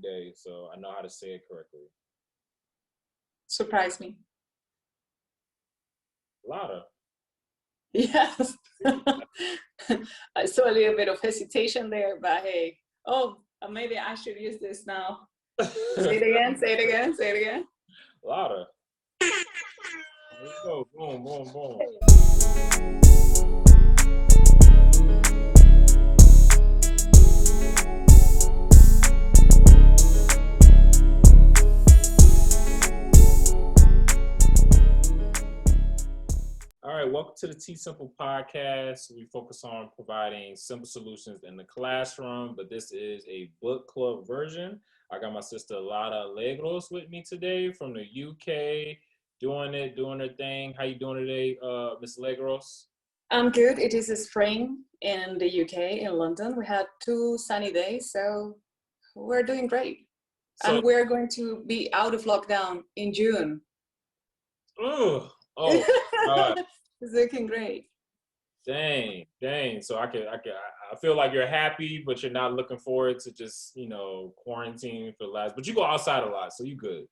day, so I know how to say it correctly. Surprise me. Lara. Yes. I saw a little bit of hesitation there, but hey, maybe I should use this now. Say it again, say it again, say it again. Lara. There you go. Boom, boom, boom. All right, welcome to the T Simple Podcast. We focus on providing simple solutions in the classroom, but this is a book club version. I got my sister Lara Legros with me today from the UK, doing her thing. How you doing today, Miss Legros? I'm good. It is spring in the UK, in London. We had 2 sunny days, so we're doing great. And we're going to be out of lockdown in June. Oh, God. It's looking great. Dang. So I feel like you're happy, but you're not looking forward to just, quarantine for the last, but you go outside a lot, so you good.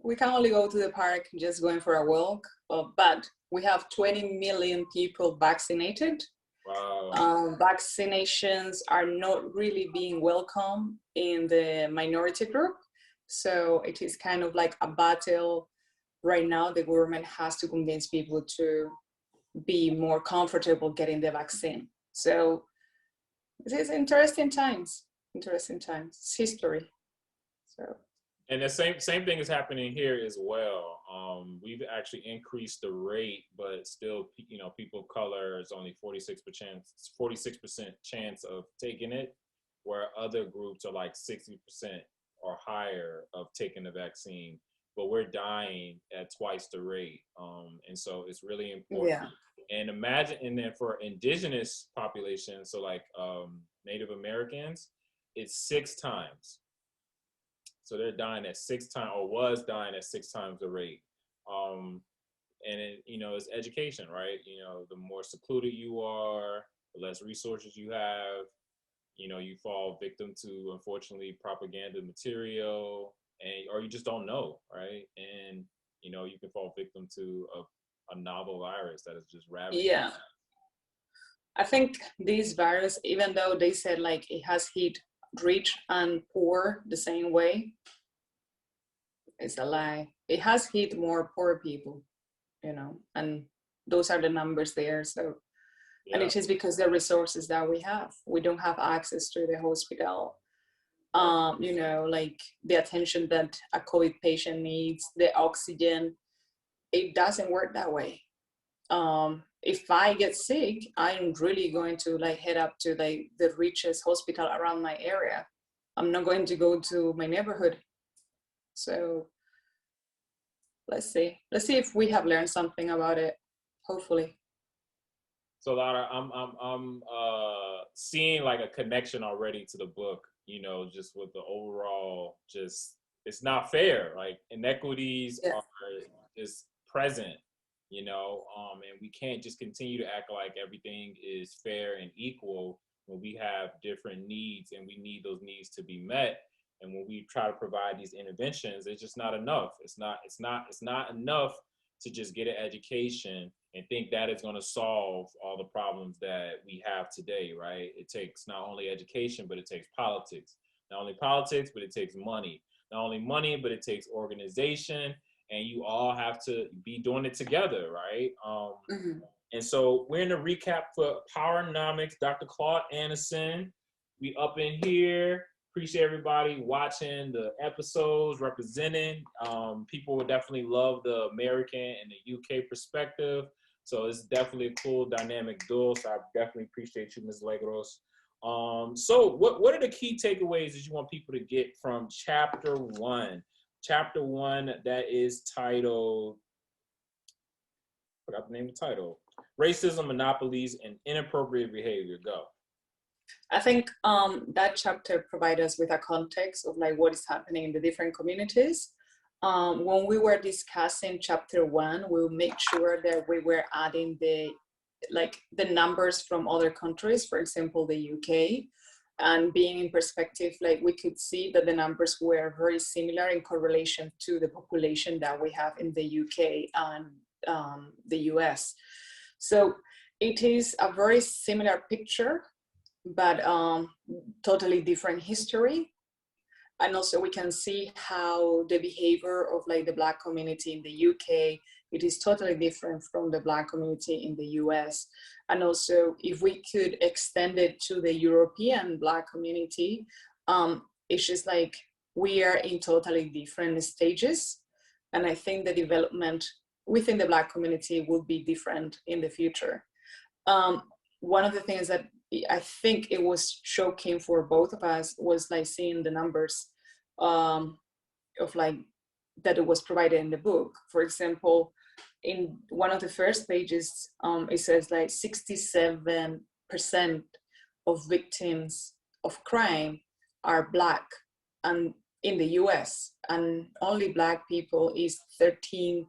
We can only go to the park just going for a walk, but we have 20 million people vaccinated. Wow. Vaccinations are not really being welcome in the minority group. So it is kind of like a battle right now. The government has to convince people to be more comfortable getting the vaccine. So it is interesting times. It's history. So. And the same thing is happening here as well. We've actually increased the rate, but still, people of color is only 46% chance of taking it, where other groups are like 60% or higher of taking the vaccine. But we're dying at twice the rate, and so it's really important. Yeah. And imagine, and then for indigenous populations, so like Native Americans, it's 6 times. So they're dying at 6 times, or was dying at 6 times the rate. And it's education, right? The more secluded you are, the less resources you have. You fall victim to, unfortunately, propaganda material, or you just don't know, right? And you can fall victim to a novel virus that is just ravaging. Yeah. I think this virus, even though they said like it has hit rich and poor the same way, it's a lie. It has hit more poor people, and those are the numbers there. So, yeah. And it is because the resources that we have, we don't have access to the hospital. Like the attention that a COVID patient needs, the oxygen, it doesn't work that way. If I get sick, I'm really going to head up to the richest hospital around my area. I'm not going to go to my neighborhood. So let's see if we have learned something about it. Hopefully. So Lara, I'm seeing like a connection already to the book. Just with the overall, it's not fair. Like inequities are just present. And we can't just continue to act like everything is fair and equal when we have different needs and we need those needs to be met. And when we try to provide these interventions, it's just not enough. It's not enough to just get an education and think that it's going to solve all the problems that we have today, right? It takes not only education, but it takes politics. Not only politics, but it takes money. Not only money, but it takes organization. And you all have to be doing it together, right? And so we're in the recap for Powernomics, Dr. Claud Anderson. We up in here. Appreciate everybody watching the episodes, representing. People would definitely love the American and the UK perspective. So it's definitely a cool dynamic duo. So I definitely appreciate you, Ms. Legros. So what are the key takeaways that you want people to get from chapter 1? Chapter 1 that is titled, I forgot the name of the title, Racism, Monopolies, and Inappropriate Behavior. Go. I think that chapter provides us with a context of what is happening in the different communities. When we were discussing chapter 1, we'll make sure that we were adding the numbers from other countries, for example, the UK. And being in perspective, like we could see that the numbers were very similar in correlation to the population that we have in the UK and the US. So it is a very similar picture, but totally different history. And also we can see how the behavior of like the Black community in the UK, it is totally different from the Black community in the US. And also if we could extend it to the European Black community, it's just like we are in totally different stages. And I think the development within the Black community will be different in the future. One of the things that I think it was shocking for both of us was like seeing the numbers of like that it was provided in the book. For example, in one of the first pages, it says like 67% of victims of crime are Black, and in the US, and only Black people is 13%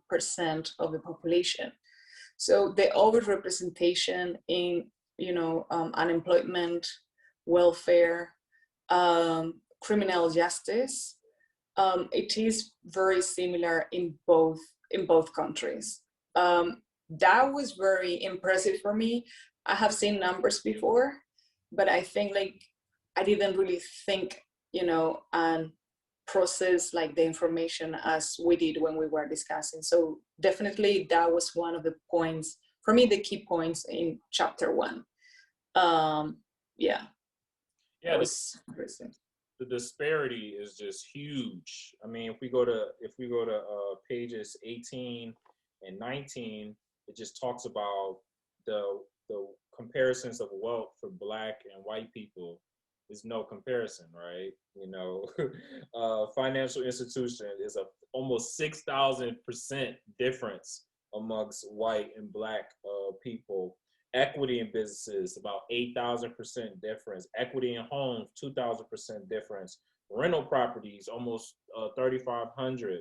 of the population. So the overrepresentation in, you know, unemployment, welfare, criminal justice, it is very similar in both countries. That was very impressive for me. I have seen numbers before, but I think like I didn't really think, you know, and process like the information as we did when we were discussing. So definitely that was one of the points for me, the key points in chapter 1. Yeah, Yeah, that was interesting. the disparity is just huge. I mean, if we go to pages 18 and 19, it just talks about the comparisons of wealth for Black and white people. There's no comparison, right? You know, financial institution is a almost 6,000% difference amongst white and Black people. Equity in businesses, about 8,000% difference. Equity in homes, 2,000% difference. Rental properties, almost 3,500.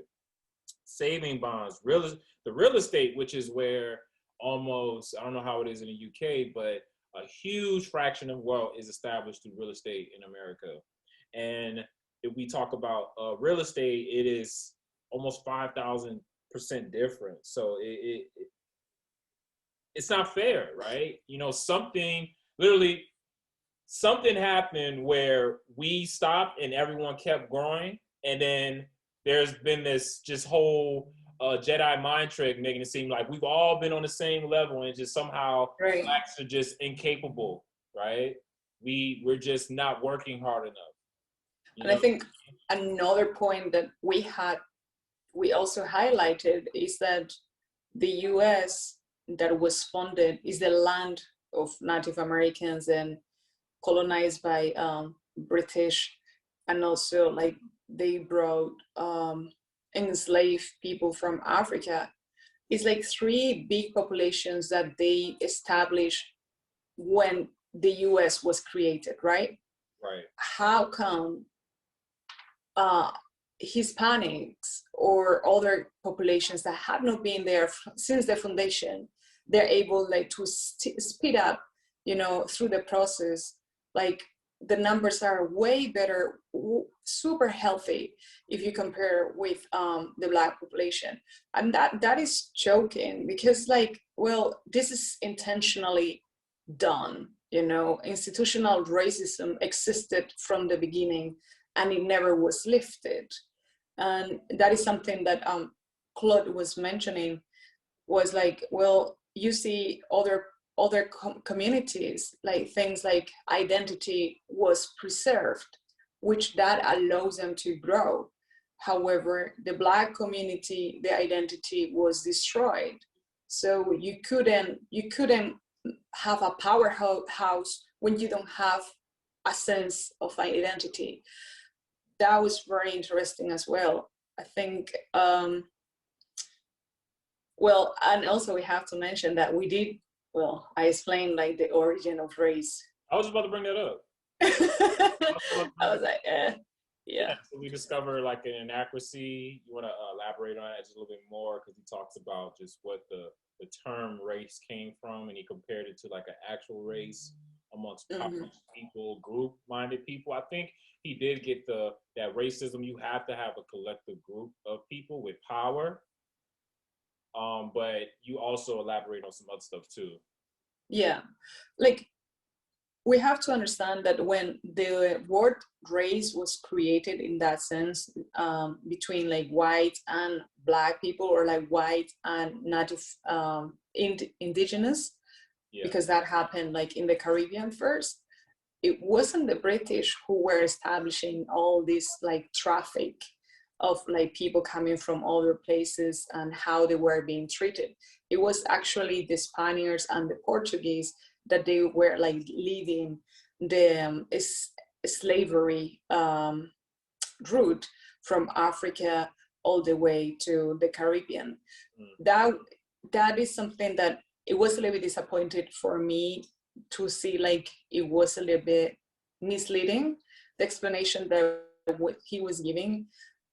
Saving bonds, the real estate, which is where almost, I don't know how it is in the UK, but a huge fraction of wealth is established through real estate in America. And if we talk about real estate, it is almost 5,000% different. So it's not fair, right? You know, something happened where we stopped and everyone kept growing, and then there's been this just whole Jedi mind trick making it seem like we've all been on the same level, and just somehow Right. Blacks are just incapable, right? We're just not working hard enough. And I think another point that we also highlighted is that the US that was funded is the land of Native Americans and colonized by British, and also like they brought enslaved people from Africa. It's like 3 big populations that they established when the US was created, right? Right. How come Hispanics or other populations that had not been there since the foundation, they're able like to speed up, you know, through the process? Like the numbers are way better, super healthy if you compare with the Black population. And that is joking, because like, well, this is intentionally done, you know. Institutional racism existed from the beginning and it never was lifted. And that is something that Claude was mentioning, was like, well, you see other communities, like things like identity was preserved, which that allows them to grow. However, the Black community, the identity was destroyed. So you couldn't have a powerhouse when you don't have a sense of identity. That was very interesting as well. I think, well, and also we have to mention that we did, well, I explained like the origin of race. I was about to bring that up. I was like, yeah. So we discover like an inaccuracy. You want to elaborate on that just a little bit more, because he talks about just what the term race came from, and he compared it to like an actual race. amongst Mm-hmm. powerful people, group-minded people. I think he did get that racism. You have to have a collective group of people with power. But you also elaborate on some other stuff too. Yeah, like we have to understand that when the word race was created in that sense, between like white and black people, or like white and native indigenous, Yeah. because that happened like in the Caribbean first. It wasn't the British who were establishing all this like traffic of like people coming from other places and how they were being treated. It was actually the Spaniards and the Portuguese that they were like leading the slavery route from Africa all the way to the Caribbean. That is something that it was a little bit disappointed for me to see, like it was a little bit misleading, the explanation that what he was giving.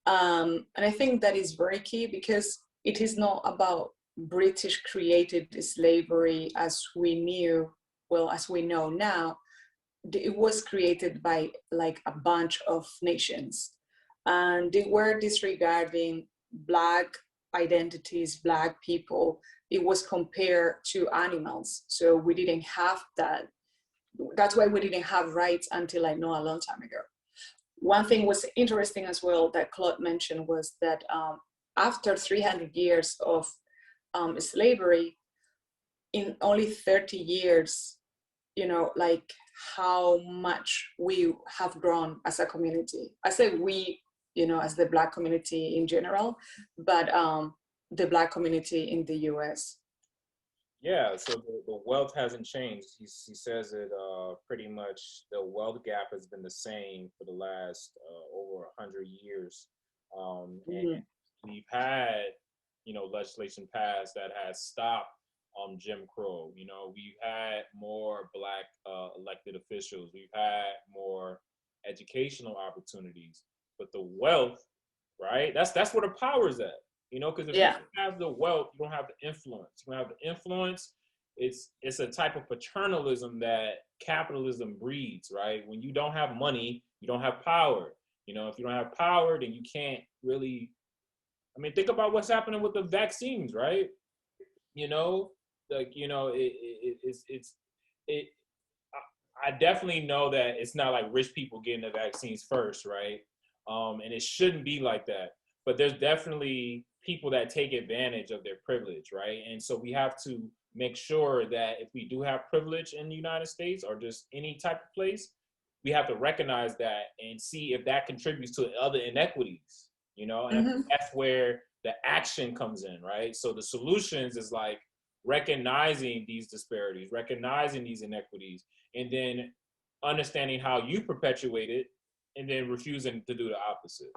And I think that is very key, because it is not about British created slavery as we knew, well, as we know now. It was created by like a bunch of nations, and they were disregarding Black identities, Black people. It was compared to animals, so we didn't have that. That's why we didn't have rights until I know a long time ago. One thing was interesting as well that Claude mentioned was that after 300 years of slavery, in only 30 years, you know, like how much we have grown as a community. I say we, you know, as the Black community in general, but the Black community in the US. Yeah, so the wealth hasn't changed. He says it pretty much. The wealth gap has been the same for the last over 100 years, and we've had, you know, legislation passed that has stopped Jim Crow. You know, we've had more Black elected officials. We've had more educational opportunities, but the wealth, right? That's where the power is at. You know, because if you Yeah. don't have the wealth, you don't have the influence. You don't have the influence. It's a type of paternalism that capitalism breeds, right? When you don't have money, you don't have power. You know, if you don't have power, then you can't really. I mean, think about what's happening with the vaccines, right? You know, like, you know, it. I definitely know that it's not like rich people getting the vaccines first, right? And it shouldn't be like that. But there's definitely people that take advantage of their privilege, right? And so we have to make sure that if we do have privilege in the United States or just any type of place, we have to recognize that and see if that contributes to other inequities, you know? And I think that's where the action comes in, right? So the solutions is like recognizing these disparities, recognizing these inequities, and then understanding how you perpetuate it, and then refusing to do the opposite.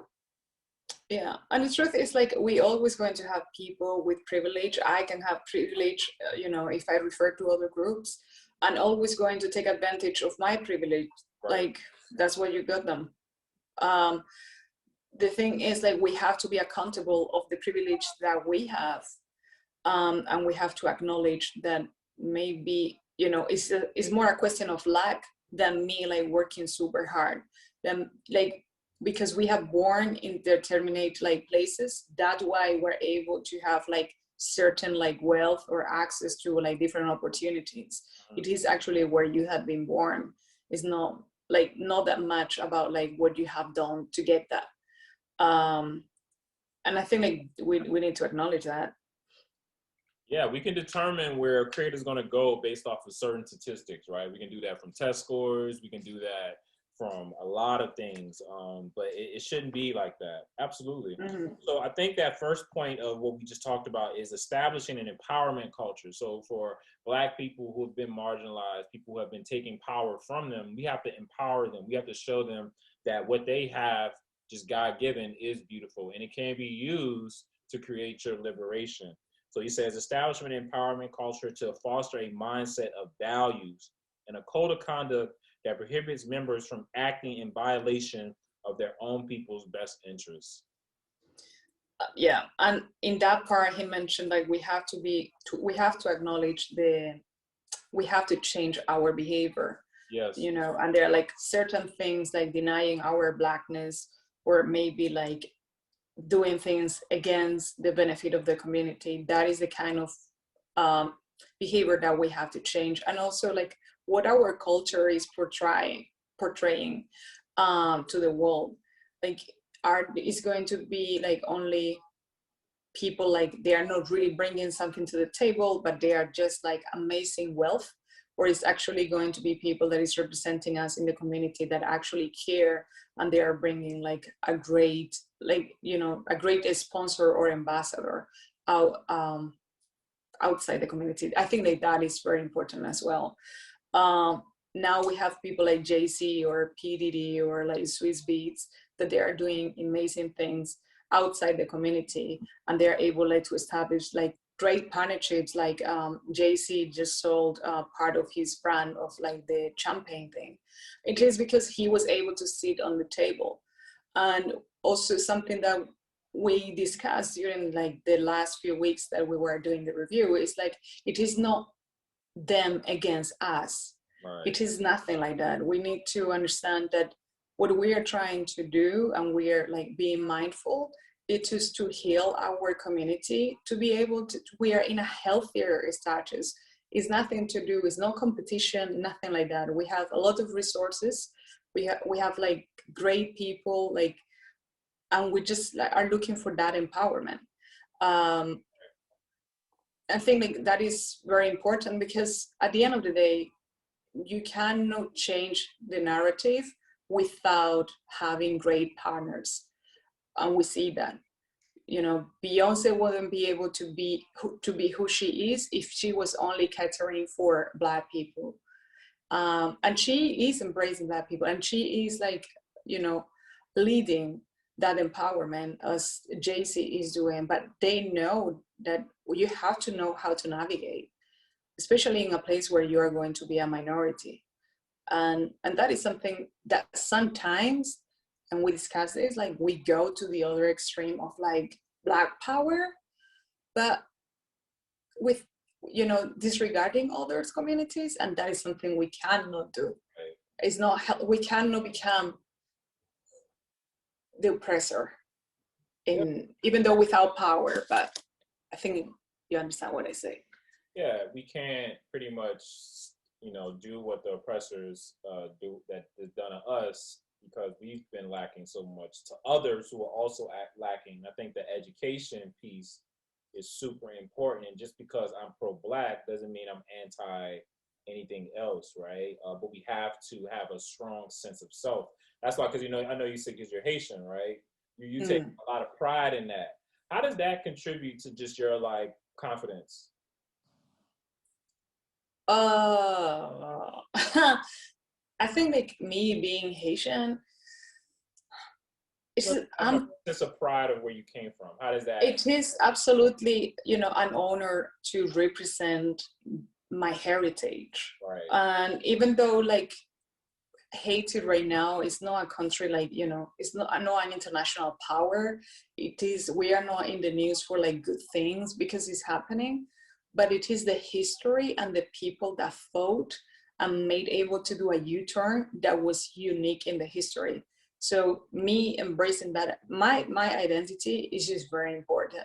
Yeah, and the truth is, like, we always going to have people with privilege. I can have privilege, you know, if I refer to other groups, and always going to take advantage of my privilege. Right. Like, that's where you got them. The thing is, like, we have to be accountable of the privilege that we have, and we have to acknowledge that maybe, you know, it's more a question of lack than me like working super hard. Then, like, because we have born in determinate like places, that's why we're able to have like certain like wealth or access to like different opportunities. It is actually where you have been born. It's not like not that much about like what you have done to get that. And I think like we need to acknowledge that. Yeah, we can determine where a creator is going to go based off of certain statistics, right? We can do that from test scores. We can do that from a lot of things, but it shouldn't be like that. Absolutely. So I think that first point of what we just talked about is establishing an empowerment culture. So for Black people who have been marginalized, people who have been taking power from them, we have to empower them. We have to show them that what they have, just God-given, is beautiful, and it can be used to create your liberation. So he says, establishment and empowerment culture to foster a mindset of values and a code of conduct that prohibits members from acting in violation of their own people's best interests. Yeah, and in that part, he mentioned like we have to acknowledge we have to change our behavior. Yes. you know, and there are like certain things like denying our Blackness, or maybe like doing things against the benefit of the community. That is the kind of behavior that we have to change. And also like what our culture is portraying to the world. Like art is going to be like only people like they are not really bringing something to the table, but they are just like amazing wealth, or it's actually going to be people that is representing us in the community that actually care, and they are bringing like a great, like, you know, a great sponsor or ambassador out outside the community. I think like that is very important as well. Now we have people like JC or PDD or like Swiss Beats that they are doing amazing things outside the community, and they're able like to establish like great partnerships. Like JC just sold part of his brand of like the champagne thing. It is because he was able to sit on the table. And also something that we discussed during like the last few weeks that we were doing the review is like, it is not them against us. Right. It is nothing like that. We need to understand that what we are trying to do, and we are like being mindful, it is to heal our community, to be able to, we are in a healthier status. It's nothing to do, it's no competition, nothing like that. We have a lot of resources. We have like great people, like, and we just like, are looking for that empowerment. I think like that is very important, because at the end of the day, you cannot change the narrative without having great partners. And we see that, you know, Beyonce wouldn't be able to be who she is if she was only catering for Black people. And she is embracing Black people, and she is like, you know, leading that empowerment as JC is doing. But they know that you have to know how to navigate, especially in a place where you are going to be a minority. And that is something that sometimes, and we discuss this, like we go to the other extreme of like Black power, but with, you know, disregarding others communities, and that is something we cannot do. Right. It's not, we cannot become the oppressor in, even though without power. But I think you understand what I say. Yeah, we can't pretty much, you know, do what the oppressors do that is done to us, because we've been lacking so much to others who are also lacking. I think the education piece is super important. And just because I'm pro-Black doesn't mean I'm anti anything else, right? But we have to have a strong sense of self. That's why, because, you know, I know you said because you're Haitian, right? You take a lot of pride in that. How does that contribute to just your like confidence? I think like me being Haitian, it's I'm sense of pride of where you came from. How does that? It is absolutely, you know, an honor to represent my heritage. Right. And even though like Haiti right now is not a country like, you know, it's not an international power. It is, we are not in the news for like good things because it's happening, but it is the history and the people that fought and made able to do a U-turn that was unique in the history. So me embracing that, my identity is just very important.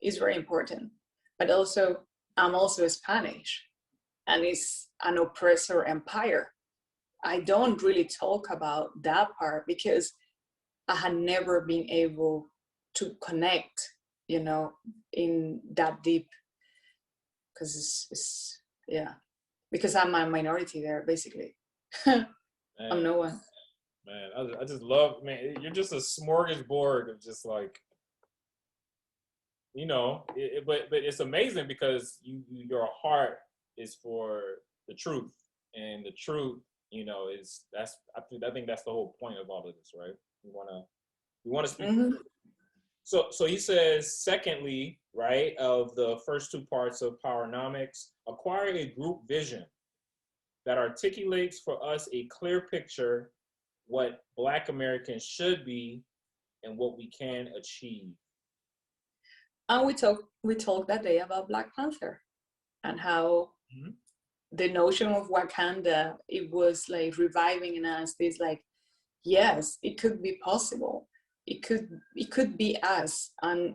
It's very important. But also, I'm also Spanish, and it's an oppressor empire. I don't really talk about that part because I had never been able to connect, you know, in that deep, because it's yeah, because I'm a minority there, basically. I'm no one. Man, I just love, man, you're just a smorgasbord of just like, you know, but it's amazing because your heart is for the truth, and the truth, you know, is I think that's the whole point of all of this, right? We want to speak. Mm-hmm. So he says, secondly, right, of the first two parts of Powernomics, acquiring a group vision that articulates for us a clear picture what Black Americans should be and what we can achieve. And we talked that day about Black Panther and how the notion of Wakanda, it was like reviving in us this like, yes, it could be possible. It could be us. And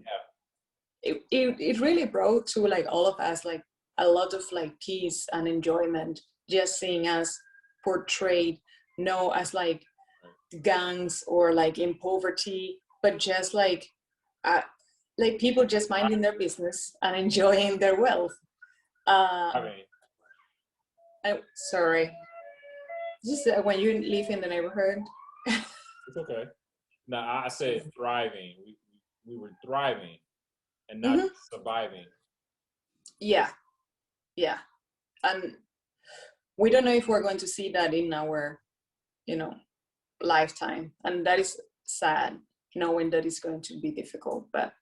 it really brought to like all of us like a lot of like peace and enjoyment, just seeing us portrayed, no as like gangs or like in poverty, but just like people just minding their business and enjoying their wealth. Sorry, just when you live in the neighborhood. It's okay. No, I said thriving. We were thriving and not surviving. Yeah, and we don't know if we're going to see that in our, lifetime, and that is sad, knowing that it's going to be difficult. But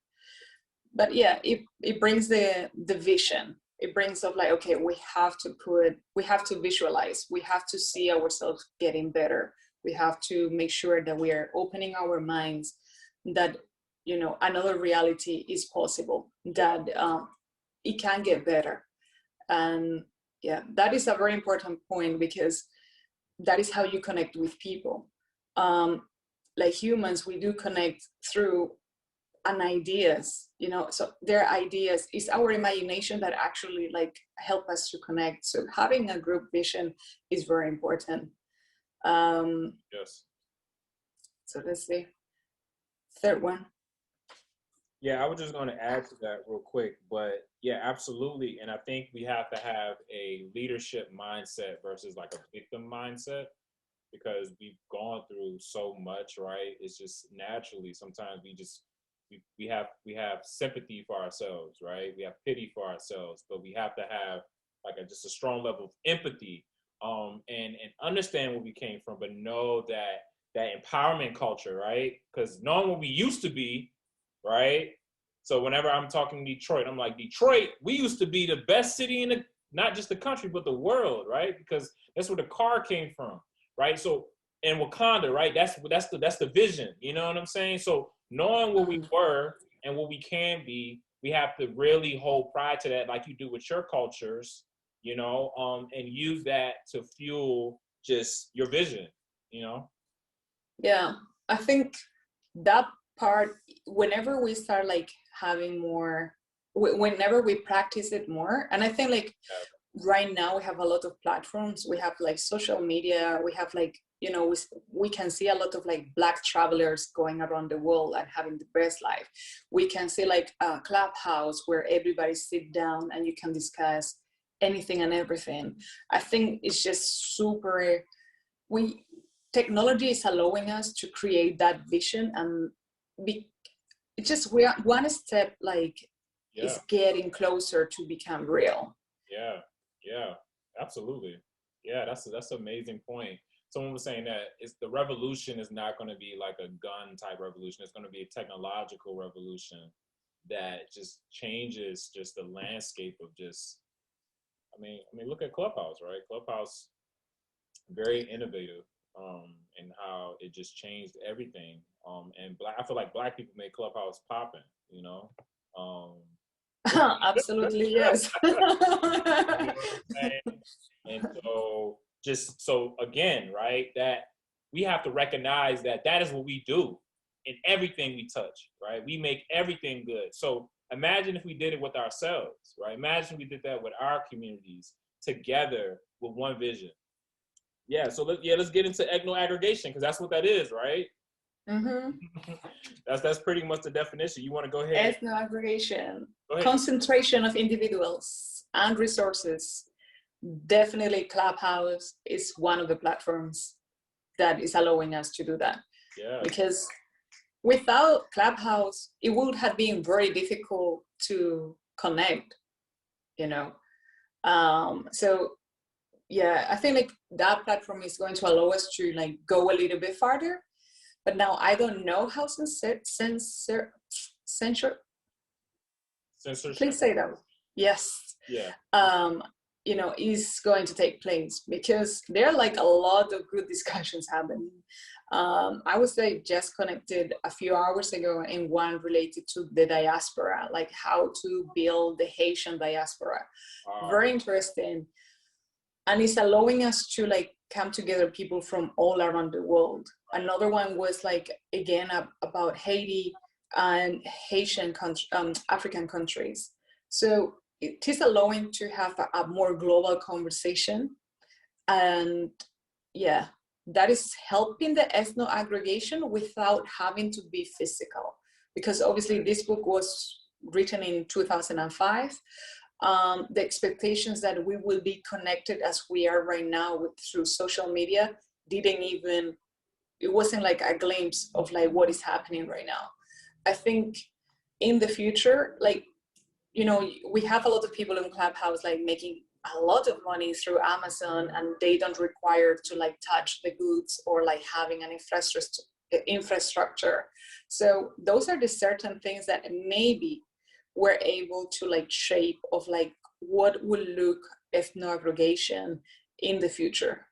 yeah, it brings the vision. It brings up like, okay, we have to visualize, we have to see ourselves getting better. We have to make sure that we are opening our minds that, another reality is possible, that it can get better. And yeah, that is a very important point, because that is how you connect with people. Like humans, we do connect through an ideas, so their ideas is our imagination that actually like help us to connect. So having a group vision is very important. Yes. So let's see. Third one. Yeah, I was just going to add to that real quick, but yeah, absolutely. And I think we have to have a leadership mindset versus like a victim mindset, because we've gone through so much, right? It's just naturally sometimes we have sympathy for ourselves, right? We have pity for ourselves, but we have to have like just a strong level of empathy, and understand where we came from, but know that empowerment culture, right? Because knowing what we used to be, right? So whenever I'm talking Detroit, I'm like, Detroit, we used to be the best city in not just the country, but the world, right? Because that's where the car came from, right? So in Wakanda, right? That's the vision. You know what I'm saying? So knowing what we were and what we can be, we have to really hold pride to that, like you do with your cultures, and use that to fuel just your vision, Yeah, I think that part, whenever we start like having more, whenever we practice it more, and I think like right now we have a lot of platforms. We have like social media. We have like, we can see a lot of like Black travelers going around the world and having the best life. We can see like a Clubhouse where everybody sit down and you can discuss anything and everything. I think it's just super, technology is allowing us to create that vision, and it's just, we are one step like is getting closer to become real. Yeah, absolutely. Yeah, that's an amazing point. Someone was saying that the revolution is not going to be like a gun type revolution. It's going to be a technological revolution that just changes just the landscape of just, I mean, look at Clubhouse, right? Clubhouse, very innovative, in how it just changed everything. And I feel like Black people made Clubhouse popping, Absolutely, yes. And so again, right, that we have to recognize that is what we do in everything we touch, right? We make everything good. So imagine if we did it with ourselves, right? Imagine we did that with our communities together with one vision. Yeah, so let's get into ethno-aggregation, because that's what that is, right? Mm-hmm. That's pretty much the definition. You want to go ahead? Ethno-aggregation, concentration of individuals and resources. Definitely Clubhouse is one of the platforms that is allowing us to do that. Yeah. Because without Clubhouse, it would have been very difficult to connect, So yeah, I think like that platform is going to allow us to like go a little bit farther. But now I don't know how censorship. Please say that. Yes. Yeah. Is going to take place, because there are like a lot of good discussions happening. I was like just connected a few hours ago in one related to the diaspora, like how to build the Haitian diaspora. Very interesting. and it's allowing us to like come together, people from all around the world. Another one was like, again, about Haiti and African countries. So it is allowing to have a more global conversation. And yeah, that is helping the ethno aggregation without having to be physical. Because obviously this book was written in 2005. The expectations that we will be connected as we are right now through social media it wasn't like a glimpse of like what is happening right now. I think in the future, like, you know, we have a lot of people in Clubhouse like making a lot of money through Amazon, and they don't require to like touch the goods or like having an infrastructure. So those are the certain things that maybe we're able to like shape of like what will look ethno-aggregation in the future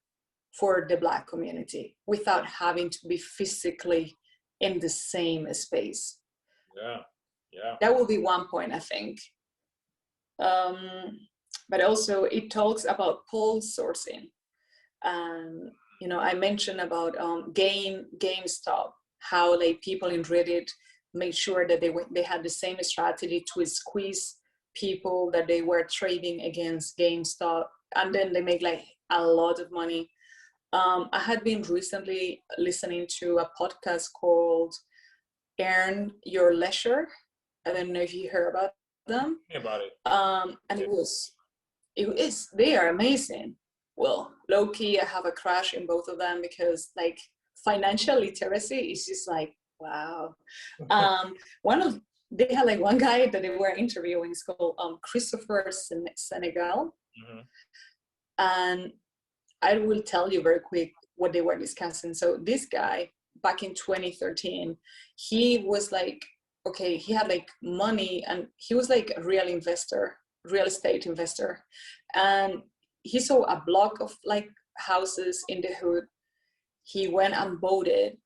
for the Black community without having to be physically in the same space. Yeah. That will be one point, I think. But also it talks about poll sourcing. You know, I mentioned about GameStop, how like people in Reddit made sure that they had the same strategy to squeeze people that they were trading against GameStop, and then they make like a lot of money. I had been recently listening to a podcast called Earn Your Leisure. I don't know if you heard about them. About it. And they are amazing. Well, low key, I have a crush in both of them because like financial literacy is just like, wow. They had like one guy that they were interviewing, it's called Christopher Senegal. Mm-hmm. And I will tell you very quick what they were discussing. So this guy, back in 2013, he was like, okay, he had like money, and he was like a real estate investor. And he saw a block of like houses in the hood. He went and bought it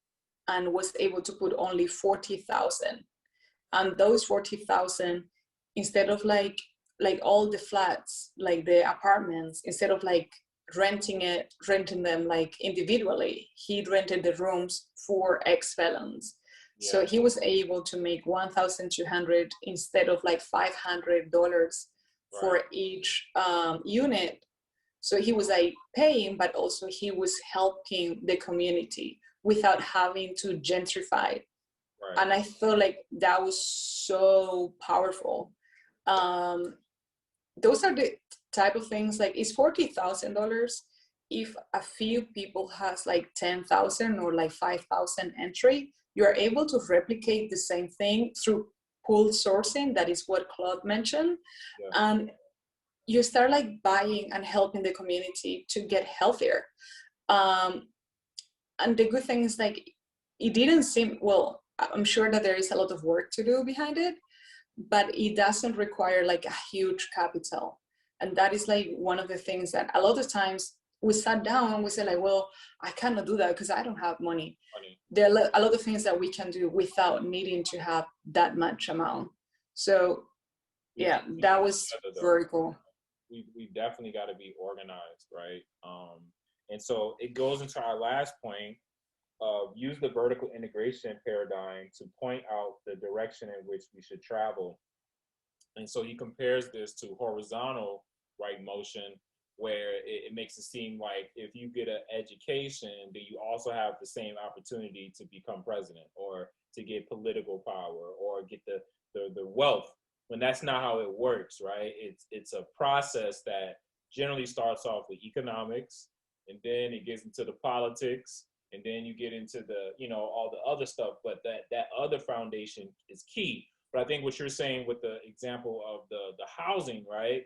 and was able to put only 40,000. And those 40,000, instead of like all the flats, like the apartments, instead of like renting them like individually, he rented the rooms for ex-felons. Yeah. So he was able to make $1,200 instead of like $500 for each unit. So he was like paying, but also he was helping the community without having to gentrify. Right. And I felt like that was so powerful. Those are the type of things, like it's $40,000 if a few people has like 10,000 or like 5,000 entry. You're able to replicate the same thing through pool sourcing. That is what Claude mentioned. Yeah. And you start like buying and helping the community to get healthier. And the good thing is like, it didn't seem, well, I'm sure that there is a lot of work to do behind it, but it doesn't require like a huge capital. And that is like one of the things that a lot of times we sat down and we said like, well, I cannot do that because I don't have money. There are a lot of things that we can do without needing to have that much amount. So yeah, that was very cool. We definitely got to be organized, right? And so it goes into our last point of use the vertical integration paradigm to point out the direction in which we should travel. And so he compares this to horizontal right motion, where it makes it seem like if you get an education, then you also have the same opportunity to become president or to get political power or get the wealth, when that's not how it works, right? It's a process that generally starts off with economics, and then it gets into the politics, and then you get into the, you know, all the other stuff, but that other foundation is key. But I think what you're saying with the example of the housing, right?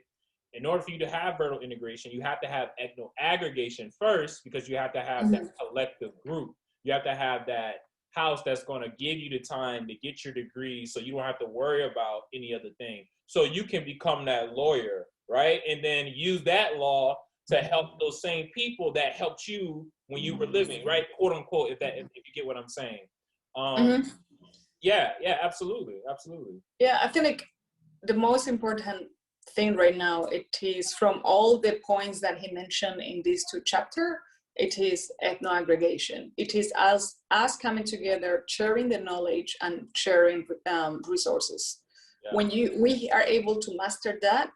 In order for you to have vertical integration, you have to have aggregation first, because you have to have that collective group. You have to have that house that's going to give you the time to get your degree, so you don't have to worry about any other thing. So you can become that lawyer, right? And then use that law to help those same people that helped you when you were living, right? Quote unquote, if you get what I'm saying. Yeah, absolutely. Yeah, I feel like the most important think right now, it is from all the points that he mentioned in these two chapters, it is ethno-aggregation. It is us coming together, sharing the knowledge and sharing resources. Yeah. When we are able to master that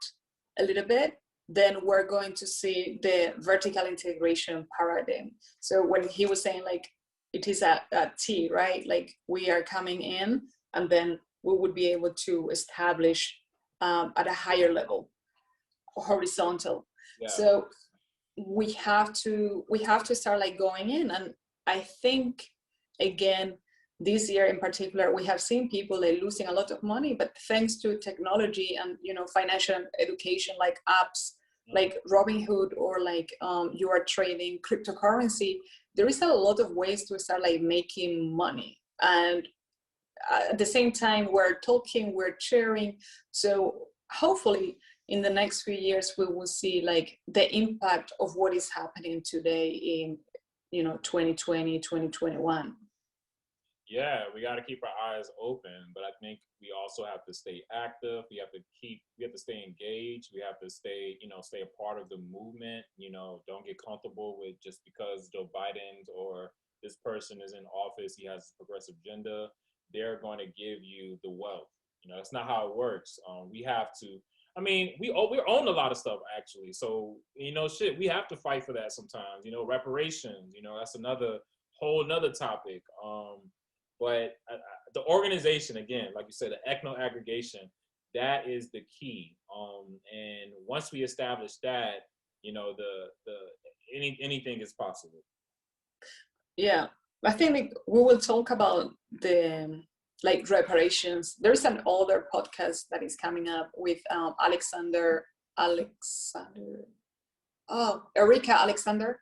a little bit, then we're going to see the vertical integration paradigm. So when he was saying like, it is a T, right? Like we are coming in and then we would be able to establish at a higher level, horizontal. Yeah. So we have to start like going in. And I think, again, this year in particular, we have seen people like losing a lot of money, but thanks to technology and, you know, financial education, like apps, like Robinhood, or like you are trading cryptocurrency, there is a lot of ways to start like making money. And at the same time, we're talking, we're sharing. So hopefully in the next few years, we will see like the impact of what is happening today in, you know, 2020, 2021. Yeah, we got to keep our eyes open, but I think we also have to stay active. We have to stay engaged. We have to stay a part of the movement. You know, don't get comfortable with just because Joe Biden's or this person is in office, he has a progressive agenda, they're going to give you the wealth. You know, that's not how it works. We have to. I mean, we own a lot of stuff actually. So, you know, we have to fight for that sometimes. You know, reparations. You know, that's whole another topic. But the organization, again, like you said, the ethno aggregation, that is the key. And once we establish that, you know, anything is possible. Yeah, I think like, we will talk about the like reparations. There's an older podcast that is coming up with Erika Alexander,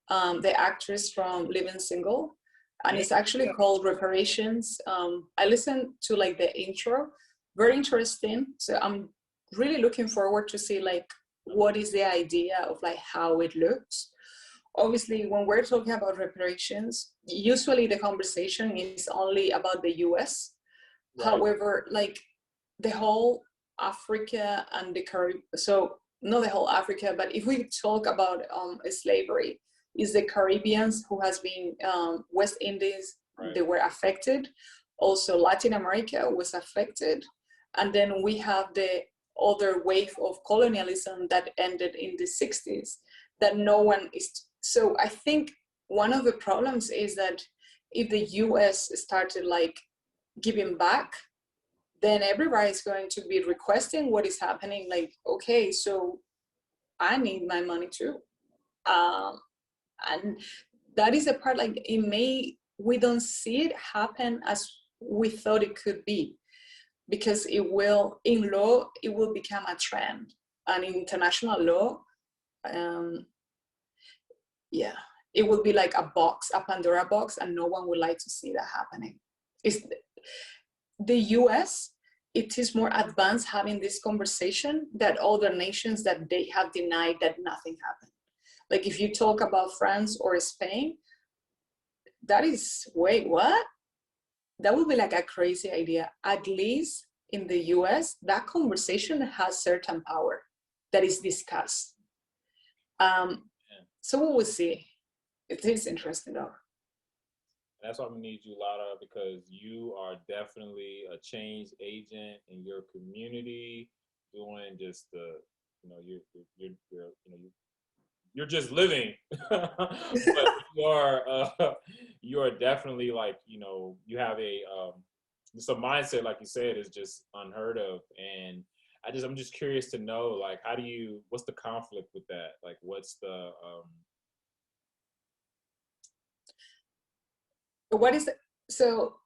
the actress from Living Single. And it's actually called Reparations. I listened to like the intro, very interesting. So I'm really looking forward to see like what is the idea of like how it looks. Obviously, when we're talking about reparations, usually the conversation is only about the US. Right. However, like the whole Africa and the Caribbean, so not the whole Africa, but if we talk about slavery, is the Caribbeans who has been West Indies, right. They were affected. Also Latin America was affected. And then we have the other wave of colonialism that ended in the 60s that no one is. So I think one of the problems is that if the US started like giving back, then everybody's going to be requesting what is happening. Like, okay, so I need my money too. And that is a part like we don't see it happen as we thought it could be, because in law, it will become a trend. And in international law, it will be like a Pandora box, and no one would like to see that happening. The US, it is more advanced having this conversation that other nations that they have denied that nothing happened. Like if you talk about France or Spain, that is, wait, what? That would be like a crazy idea. At least in the US, that conversation has certain power that is discussed. So we will see. It is interesting though. That's why we need you, Lara, because you are definitely a change agent in your community, doing just you're just living, but you are definitely like, you know, you have just a mindset, like you said, is just unheard of. And I'm just curious to know, like, what's the conflict with that? Like, what's the, what is it? So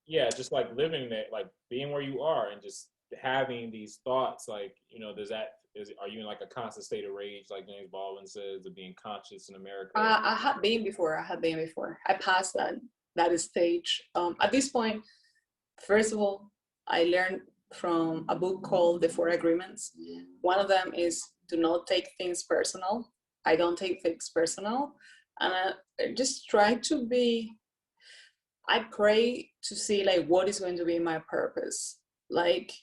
yeah, just like living it, like being where you are and just having these thoughts, like, you know, are you in like a constant state of rage, like James Baldwin says, of being conscious in America? I have been before. I passed that stage. At this point, first of all, I learned from a book called The Four Agreements. One of them is do not take things personal. I don't take things personal. And I just try to I pray to see like what is going to be my purpose. Like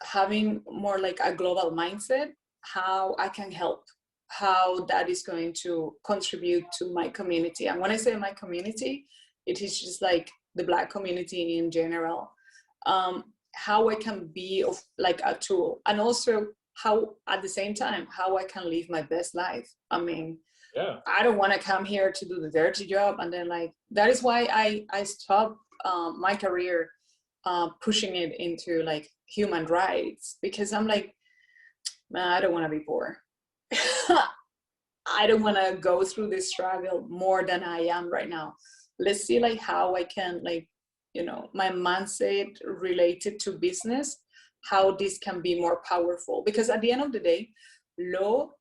having more like a global mindset, how I can help, how that is going to contribute to my community. And when I say my community, it is just like the Black community in general. How I can be of like a tool, and also how at the same time how I can live my best life. I mean, Yeah. I don't want to come here to do the dirty job, and then like that is why I stopped my career pushing it into like human rights, because I'm like, man, I don't want to be poor. I don't want to go through this struggle more than I am right now. Let's see like how I can like, you know, my mindset related to business, how this can be more powerful. Because at the end of the day, law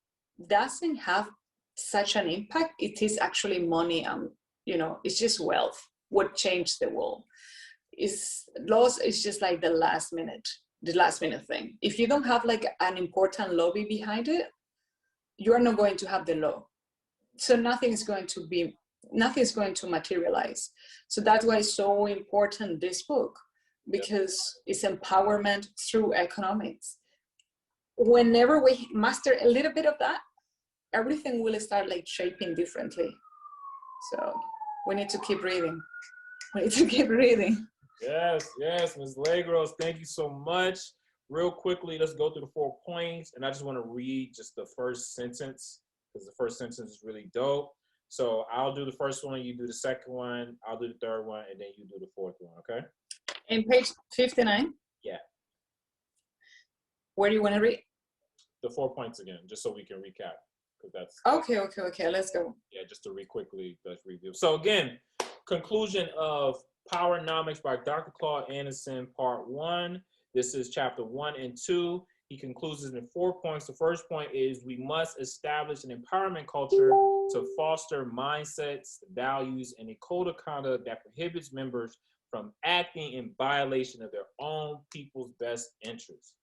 doesn't have such an impact. It is actually money, you know, it's just wealth what changed the world. Is laws is just like the last minute thing. If you don't have like an important lobby behind it, you are not going to have the law. So nothing's going to materialize. So that's why it's so important, this book, because it's empowerment through economics. Whenever we master a little bit of that, everything will start like shaping differently. So we need to keep reading. Yes, Ms. Legros, thank you so much. Real quickly, let's go through the 4 points. And I just want to read just the first sentence, because the first sentence is really dope. So I'll do the first one, you do the second one, I'll do the third one, and then you do the fourth one, okay? In page 59? Yeah. Where do you want to read? The 4 points again, just so we can recap. Because that's okay, let's go. Yeah, just to quickly let's review. So again, conclusion of Powernomics by Dr. Claud Anderson, part 1. This is chapter 1 and 2. He concludes it in 4 points. The first point is we must establish an empowerment culture to foster mindsets, values, and a code of conduct that prohibits members from acting in violation of their own people's best interests.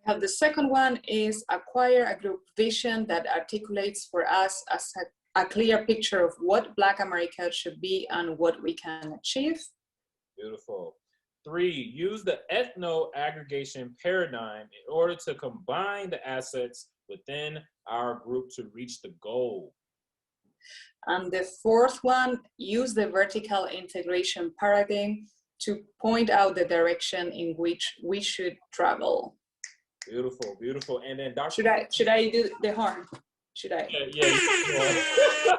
We have the second one is acquire a group vision that articulates for us as a clear picture of what Black America should be and what we can achieve. Beautiful. 3, use the ethno-aggregation paradigm in order to combine the assets within our group to reach the goal. And the fourth one, use the vertical integration paradigm to point out the direction in which we should travel. Beautiful, beautiful. And then Dr. Should I do the horn? Should I? Yeah.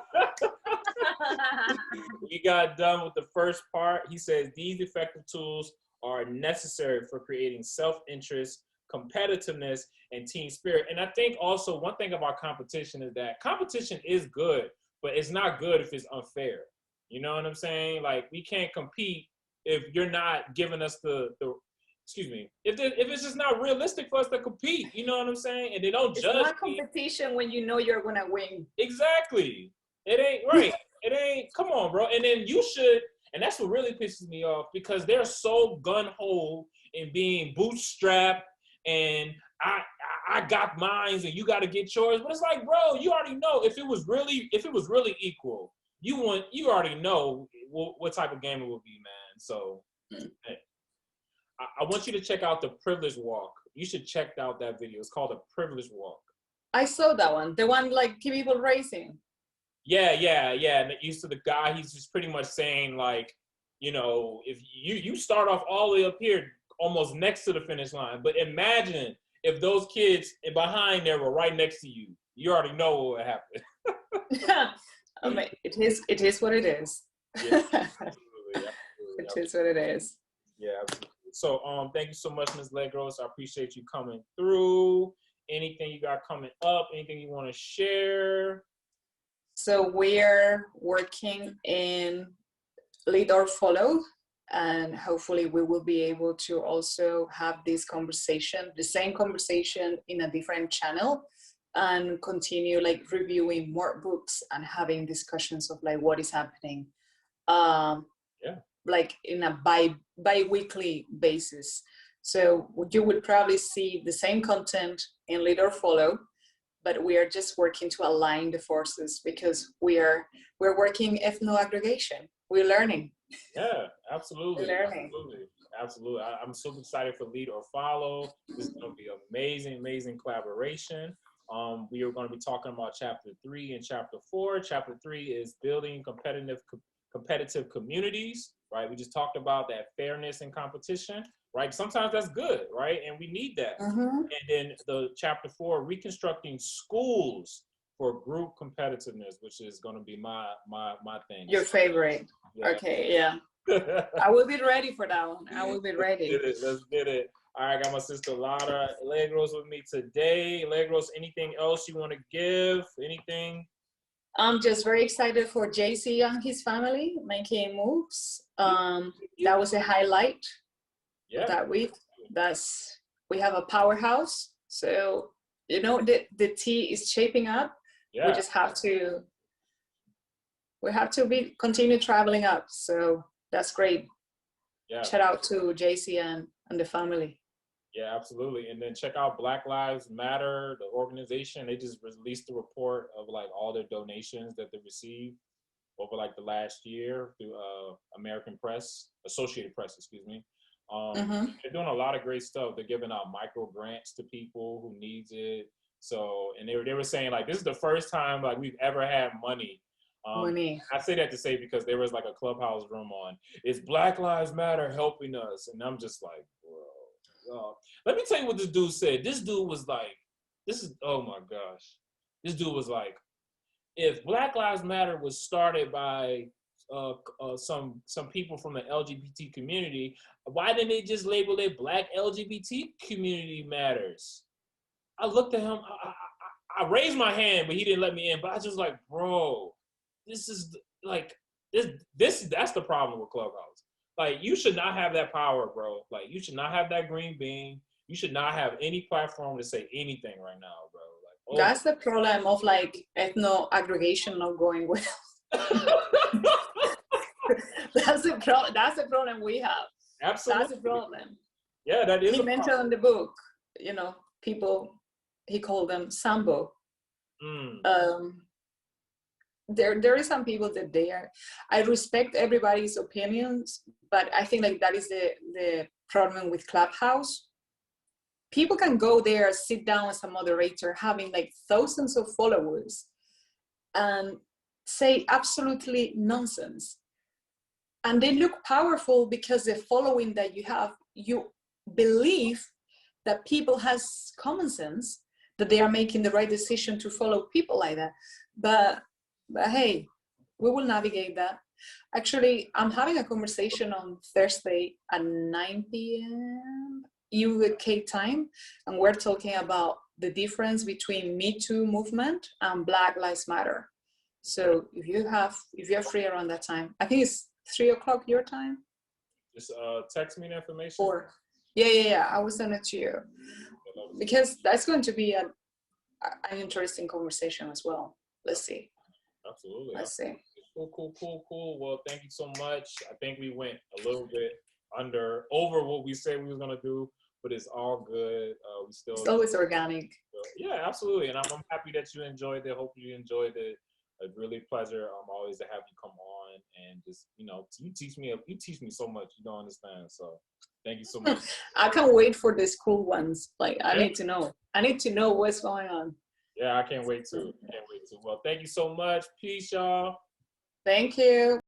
We got done with the first part. He says these effective tools are necessary for creating self-interest, competitiveness, and team spirit. And I think also one thing about competition is that competition is good, but it's not good if it's unfair. You know what I'm saying? Like, we can't compete if you're not giving us if it's just not realistic for us to compete. You know what I'm saying? And they don't judge. It's not competition when you know you're gonna win. Exactly. It ain't right. It ain't. Come on, bro. And then you should. And that's what really pisses me off, because they're so gun-ho in being bootstrapped and I got mines and you got to get yours. But it's like, bro, you already know if it was really equal, you already know what type of game it would be, man. So hey, I want you to check out the Privilege Walk. You should check out that video. It's called the Privilege Walk. I saw that one. The one like people racing. Yeah. And used to the guy, he's just pretty much saying like, you know, if you start off all the way up here, almost next to the finish line, but imagine if those kids behind there were right next to you. You already know what would happen. I mean, it is what it is. Yeah, absolutely. It is what it is. Yeah, absolutely. So thank you so much, Ms. Legros. I appreciate you coming through. Anything you got coming up? Anything you want to share? So we're working in Lead or Follow, and hopefully we will be able to also have this conversation, the same conversation in a different channel, and continue like reviewing more books and having discussions of like what is happening. Like in a bi-weekly basis. So you will probably see the same content in Lead or Follow, but we are just working to align the forces because we're working ethno-aggregation. We're learning. Yeah, Absolutely, learning. absolutely. I'm super excited for Lead or Follow. This is going to be amazing, amazing collaboration. We are going to be talking about chapter 3 and chapter 4. Chapter 3 is building competitive communities, right? We just talked about that fairness and competition, right? Sometimes that's good, right? And we need that. Mm-hmm. And then the chapter 4, reconstructing schools for group competitiveness, which is going to be my thing. Your favorite. Yeah. Okay, yeah. I will be ready for that one. I will be ready. Let's get it. All right, I got my sister Lara Legros with me today. Legros, anything else you want to give? Anything? I'm just very excited for JC and his family making moves. That was a highlight of that week. We have a powerhouse. So, you know, the tea is shaping up. Yeah. We just have to continue traveling up. So that's great. Yeah. Shout out to JC and the family. Yeah, absolutely. And then check out Black Lives Matter, the organization. They just released a report of like all their donations that they received over like the last year through Associated Press, excuse me. They're doing a lot of great stuff. They're giving out micro grants to people who needs it. So, and they were saying like, this is the first time like we've ever had money. I say that to say because there was like a Clubhouse room on, is Black Lives Matter helping us? And I'm just like, bro, let me tell you what this dude said. This dude was like, oh my gosh. This dude was like, if Black Lives Matter was started by some people from the LGBT community, why didn't they just label it Black LGBT Community Matters? I looked at him, I raised my hand, but he didn't let me in. But I just like, bro, this is like, that's the problem with Clubhouse. Like, you should not have that power, bro. Like, you should not have that green bean. You should not have any platform to say anything right now, bro. Like, oh. That's the problem of like ethno aggregation not going well. That's the problem we have. Absolutely. That's the problem. Yeah, that is. He mentioned in the book, you know, people, he called them Sambo. There is some people that I respect everybody's opinions, but I think like that is the problem with Clubhouse. People can go there, sit down as a moderator, having like thousands of followers and say absolutely nonsense. And they look powerful because the following that you have, you believe that people has common sense, that they are making the right decision to follow people like that. But hey, we will navigate that. Actually, I'm having a conversation on Thursday at 9 p.m. UK time, and we're talking about the difference between Me Too movement and Black Lives Matter. So if you're free around that time, I think it's 3 o'clock your time. Just text me the information. Or yeah, I will send it to you because that's going to be an interesting conversation as well. Let's see. Absolutely. Let's see. Cool. Well, thank you so much. I think we went a little bit over what we said we was gonna do, but it's all good. It's always organic. Yeah, absolutely. And I'm happy that you enjoyed it. Hope you enjoyed it. A really pleasure. Always to have you come on and just, you know, you teach me so much. You don't understand. So thank you so much. I can't wait for the school ones. Like I need to know what's going on. Yeah, I can't wait to. Well, thank you so much. Peace, y'all. Thank you.